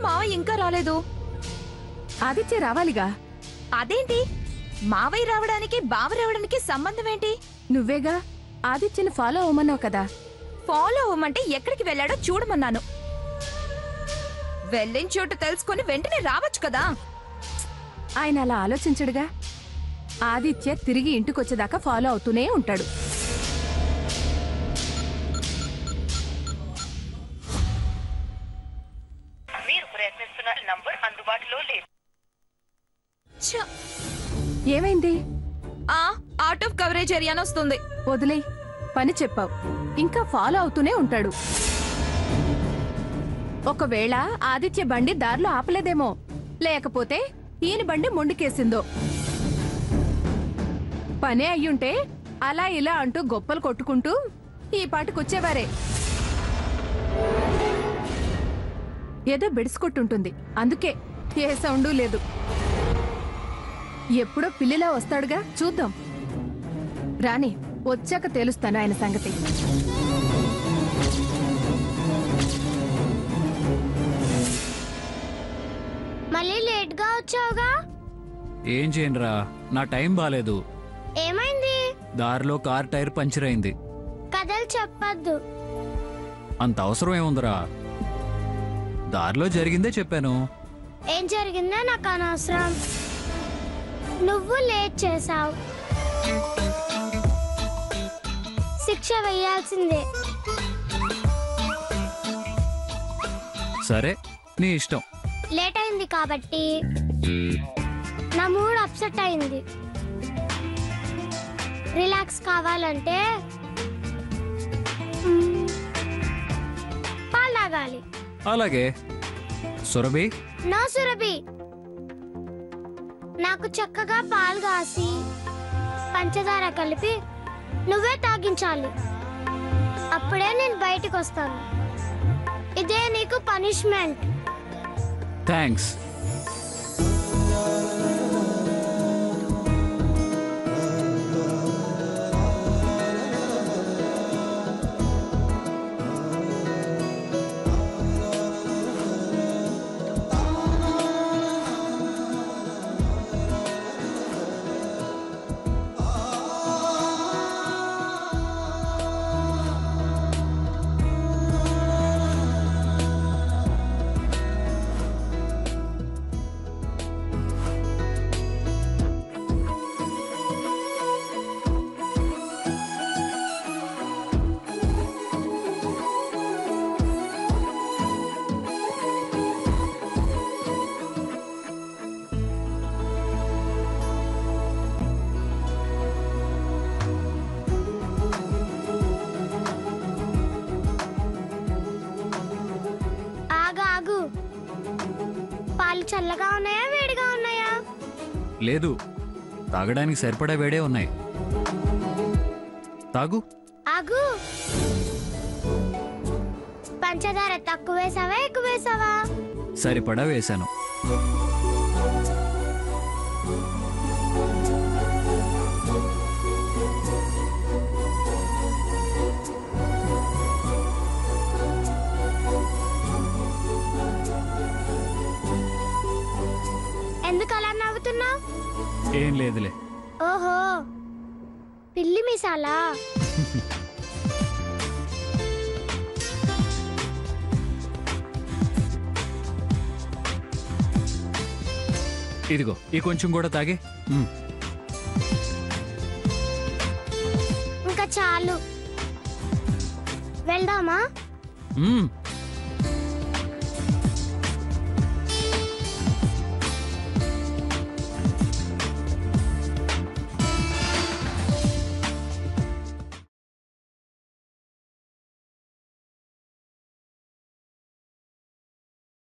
మావయ్య ఇంకా రాలేదు? ఆదిత్య రావాలిగా. అదేంటి మావయ్య రావడానికి బావ రావడానికి సంబంధం ఏంటి? నువ్వేగా ఆదిత్యని ఫాలో అవ్వమన్నావు కదా. ఫాలో అవ్వమంటే ఎక్కడికి వెళ్ళాడో చూడమన్నాను. వెళ్ళిన చోటు తెలుసుకుని వెంటనే రావచ్చు కదా. ఆయన అలా ఆలోచించడుగా. ఆదిత్య తిరిగి ఇంటికొచ్చేదాకా ఫాలో అవుతూనే ఉంటాడు. ఏమైంది? అవుట్ ఆఫ్ కవరేజ్ ఏరియా వస్తుంది. వదిలే, పని చెప్పావు. ఇంకా ఫాలో అవుతూనే ఉంటాడు. ఒకవేళ ఆదిత్య బండి దారిలో ఆపలేదేమో, లేకపోతే ఈయన బండి మొండికేసిందో. పనే అయ్యుంటే అలా ఇలా అంటూ గొప్పలు కొట్టుకుంటూ ఈ పాటికొచ్చేవారే. ఏదో బెడిసికొట్టుంటుంది, అందుకే ఏ సౌండు లేదు. ఎప్పుడో పిల్లిలా వస్తాడుగా, చూద్దాం. రాని, వచ్చాక తెలుస్తాను ఆయన సంగతి. మళ్ళీ లేట్ గా వచ్చావుగా. ఏం చేయనురా, నా టైం బాలేదు. ఏమైంది? దారిలో కార్ టైర్ పంచర్ అయింది. కథలు చెప్పద్దు. అంత అవసరం ఏముందిరా, దారిలో జరిగిందే చెప్పాను. ఏం జరిగిందో నాకు అనవసరం. నువ్వు లేట్ చేసావు, శిక్ష వేయాల్సిందే. సరే, నీ ఇష్టం. లేట్ అయింది కాబట్టి నా మూడ్ అప్సెట్ అయింది. రిలాక్స్ కావాలంటే పాలు తాగాలి. అలాగే. సురభి? నో సురభి. నాకు చక్కగా పాలు కాసి పంచదార కలిపి నువ్వే తాగించాలి. అప్పుడే నేను బయటికి వస్తాను. ఇదే నీకు పనిష్మెంట్. థ్యాంక్స్. పాలు చల్లగా ఉన్నాయా వేడిగా ఉన్నాయా? లేదు, తాగడానికి సరిపడా వేడే ఉన్నాయి. తాగు. ఆగు. పంచదార తక్కువ వేసావా ఎక్కువ వేసావా? సరిపడా వేశాను. ఎందుకు అలా నవ్వుతున్నావు? ఏం లేదులే. ఓహో, పిల్లి మీసాలా? ఇదిగో, ఈ కొంచెం కూడా తాగే. ఇంకా చాలు, వెళ్దామా?